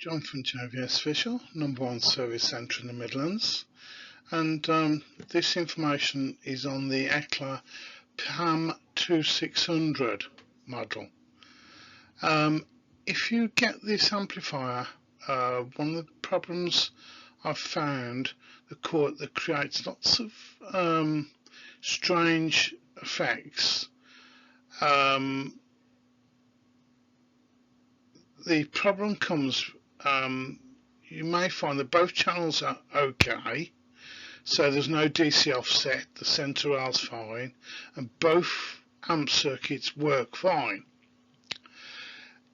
John from JVS Visual, #1 service centre in the Midlands, and this information is on the Ecler Pam2600 model. If you get this amplifier, one of the problems I've found that creates lots of strange effects. The problem comes, you may find that both channels are okay, so there's no DC offset, the center rail's fine, and both amp circuits work fine.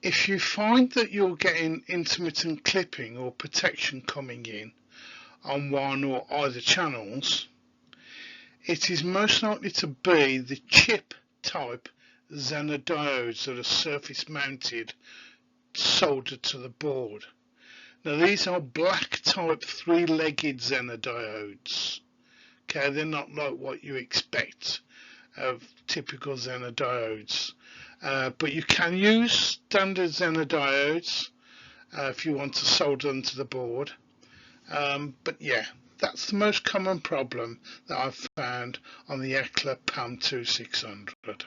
If you find that you're getting intermittent clipping or protection coming in on one or either channels, it is most likely to be the chip type zener diodes that are surface mounted, soldered to the board. Now these are black type 3-legged zener diodes. Okay, they're not like what you expect of typical zener diodes, but you can use standard zener diodes if you want to solder them to the board. But yeah, that's the most common problem that I've found on the Ecler Pam2600.